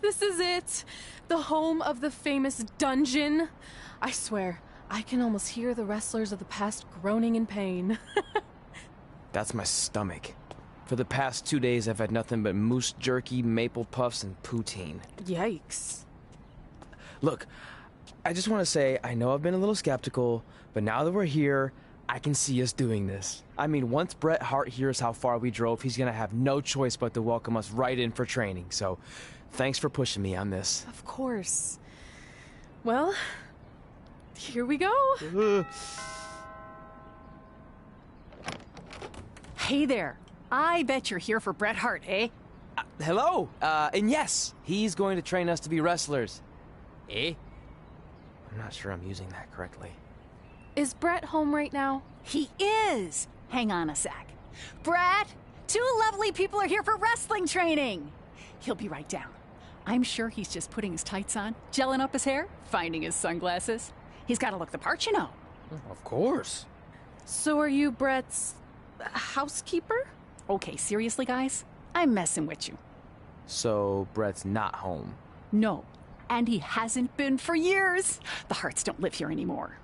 This is it. The home of the famous dungeon. I swear, I can almost hear the wrestlers of the past groaning in pain. That's my stomach. For the past 2 days, I've had nothing but moose jerky, maple puffs, and poutine. Yikes. Look, I just want to say, I know I've been a little skeptical, but now that we're here, I can see us doing this. I mean, once Bret Hart hears how far we drove, he's gonna have no choice but to welcome us right in for training. So, thanks for pushing me on this. Of course. Well, here we go. Hey there. I bet you're here for Bret Hart, eh? Hello, and yes, he's going to train us to be wrestlers. Eh? I'm not sure I'm using that correctly. Is Bret home right now? He is. Hang on a sec. Bret, two lovely people are here for wrestling training. He'll be right down. I'm sure he's just putting his tights on, gelling up his hair, finding his sunglasses. He's got to look the part, you know. Of course. So are you Bret's housekeeper? Okay, seriously, guys? I'm messing with you. So, Bret's not home. No, and he hasn't been for years. The Harts don't live here anymore.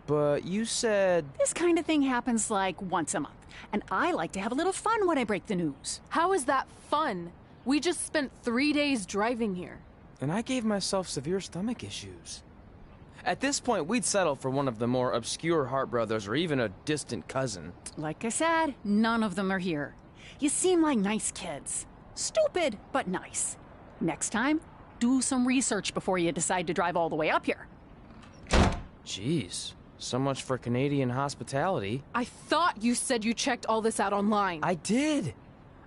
But you said... This kind of thing happens like once a month, and I like to have a little fun when I break the news. How is that fun? We just spent 3 days driving here. And I gave myself severe stomach issues. At this point, we'd settle for one of the more obscure Hart brothers or even a distant cousin. Like I said, none of them are here. You seem like nice kids. Stupid, but nice. Next time, do some research before you decide to drive all the way up here. Jeez, so much for Canadian hospitality. I thought you said you checked all this out online. I did.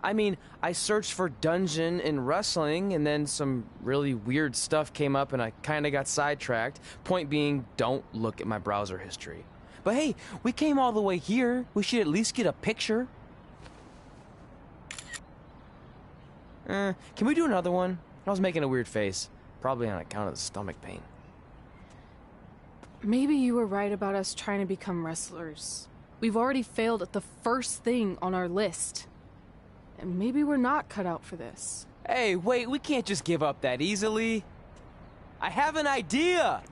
I mean, I searched for dungeon in wrestling, and then some really weird stuff came up, and I kind of got sidetracked. Point being, don't look at my browser history. But hey, we came all the way here. We should at least get a picture. Can we do another one? I was making a weird face, probably on account of the stomach pain. Maybe you were right about us trying to become wrestlers. We've already failed at the first thing on our list. And maybe we're not cut out for this. Hey, wait, we can't just give up that easily. I have an idea!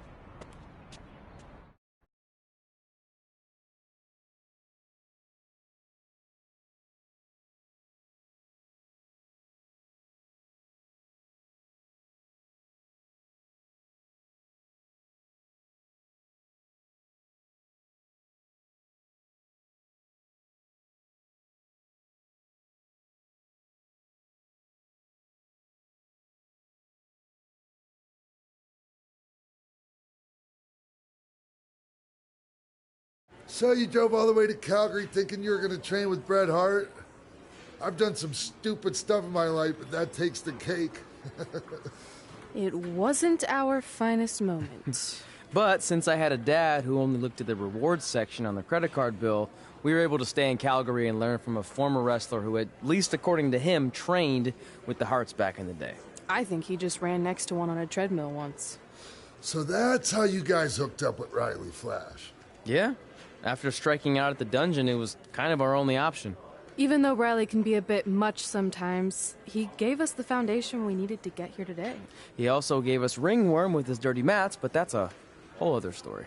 So you drove all the way to Calgary thinking you were going to train with Bret Hart? I've done some stupid stuff in my life, but that takes the cake. It wasn't our finest moment. But since I had a dad who only looked at the rewards section on the credit card bill, we were able to stay in Calgary and learn from a former wrestler who, at least according to him, trained with the Harts back in the day. I think he just ran next to one on a treadmill once. So that's how you guys hooked up with Riley Flash. Yeah. After striking out at the dungeon, it was kind of our only option. Even though Riley can be a bit much sometimes, he gave us the foundation we needed to get here today. He also gave us Ringworm with his dirty mats, but that's a whole other story.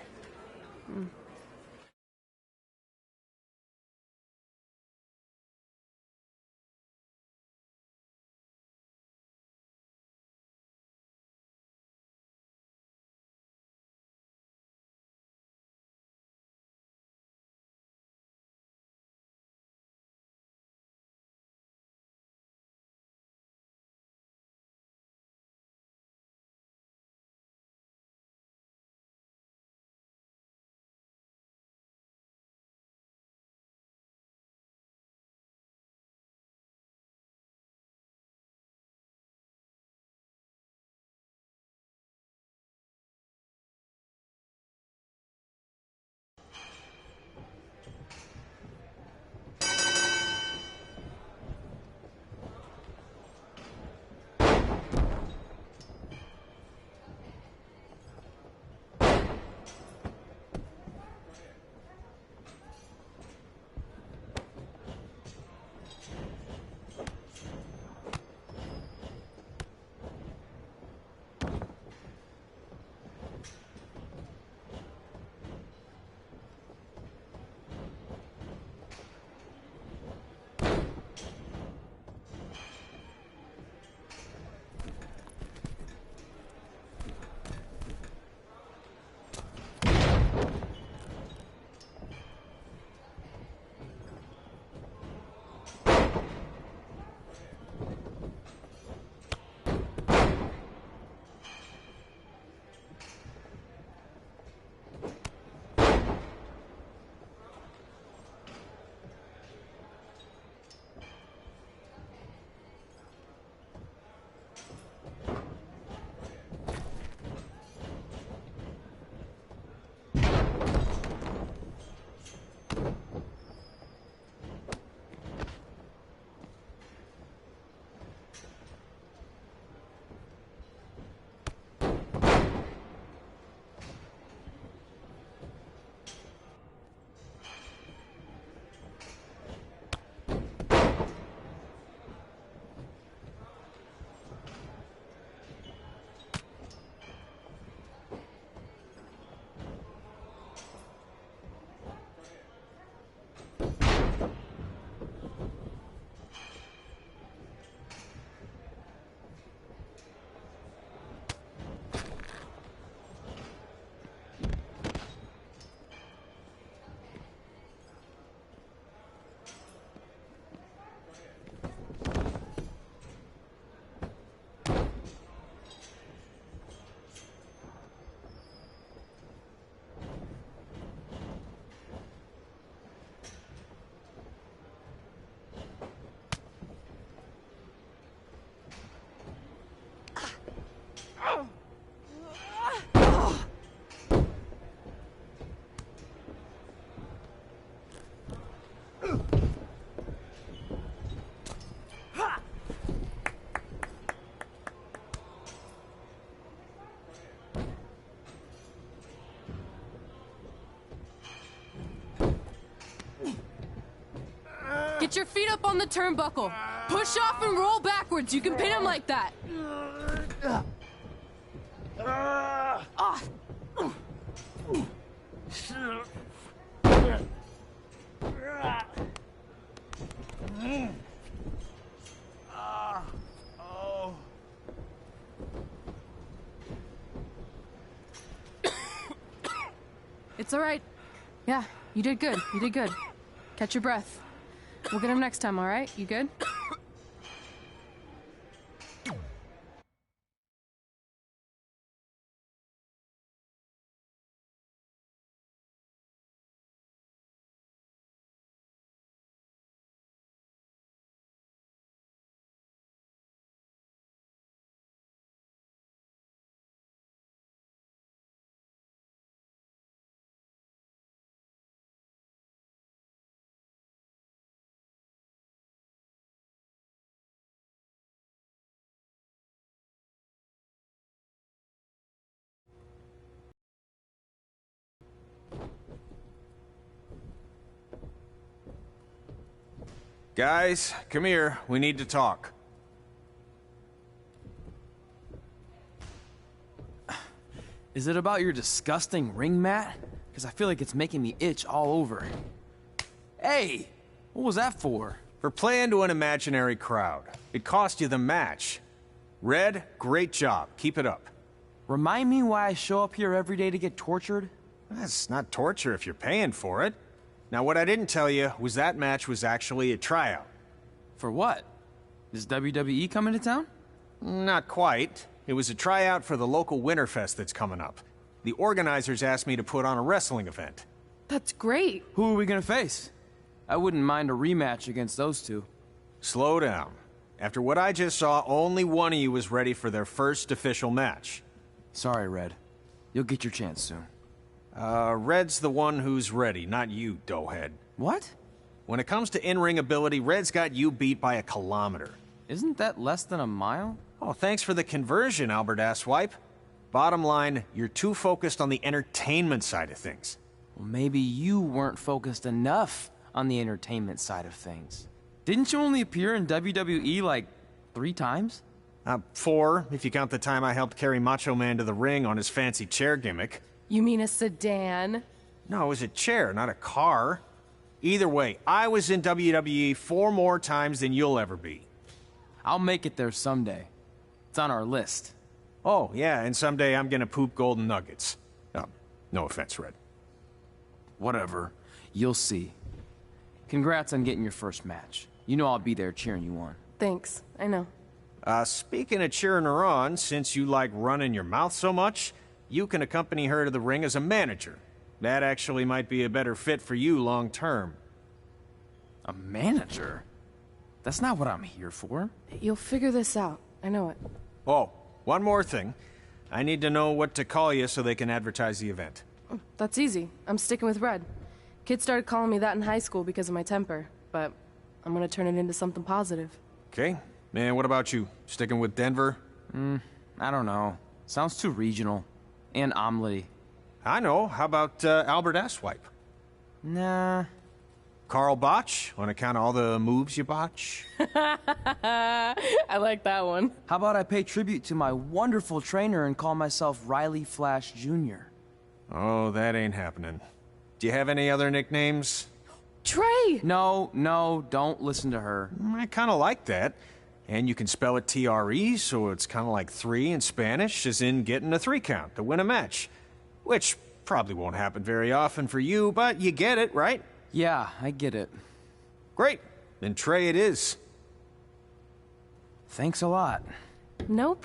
Get your feet up on the turnbuckle. Push off and roll backwards. You can pin him like that. Ah. It's all right. Yeah, you did good. You did good. Catch your breath. We'll get him next time, all right? You good? Guys, come here. We need to talk. Is it about your disgusting ring mat? Because I feel like it's making me itch all over. Hey! What was that for? For playing to an imaginary crowd. It cost you the match. Red, great job. Keep it up. Remind me why I show up here every day to get tortured? That's not torture if you're paying for it. Now, what I didn't tell you was that match was actually a tryout. For what? Is WWE coming to town? Not quite. It was a tryout for the local Winterfest that's coming up. The organizers asked me to put on a wrestling event. That's great. Who are we gonna face? I wouldn't mind a rematch against those two. Slow down. After what I just saw, only one of you was ready for their first official match. Sorry, Red. You'll get your chance soon. Red's the one who's ready, not you, doughhead. What? When it comes to in-ring ability, Red's got you beat by a kilometer. Isn't that less than a mile? Oh, thanks for the conversion, Albert Asswipe. Bottom line, you're too focused on the entertainment side of things. Well, maybe you weren't focused enough on the entertainment side of things. Didn't you only appear in WWE like 3 times? 4, if you count the time I helped carry Macho Man to the ring on his fancy chair gimmick. You mean a sedan? No, it was a chair, not a car. Either way, I was in WWE 4 more times than you'll ever be. I'll make it there someday. It's on our list. Oh, yeah, and someday I'm gonna poop golden nuggets. No offense, Red. Whatever. You'll see. Congrats on getting your first match. You know I'll be there cheering you on. Thanks. I know. Speaking of cheering her on, since you like running your mouth so much, you can accompany her to the ring as a manager. That actually might be a better fit for you long term. A manager? That's not what I'm here for. You'll figure this out. I know it. Oh, one more thing. I need to know what to call you so they can advertise the event. That's easy. I'm sticking with Red. Kids started calling me that in high school because of my temper, but I'm gonna turn it into something positive. Okay. And what about you? Sticking with Denver? I don't know. Sounds too regional. And omelette-y. I know. How about Albert Asswipe? Nah. Carl Botch, on account of all the moves you botch? I like that one. How about I pay tribute to my wonderful trainer and call myself Riley Flash Jr.? Oh, that ain't happening. Do you have any other nicknames? Trey! No, don't listen to her. I kind of like that. And you can spell it T-R-E, so it's kind of like 3 in Spanish, as in getting a 3 count to win a match. Which probably won't happen very often for you, but you get it, right? Yeah, I get it. Great. Then Trey it is. Thanks a lot. No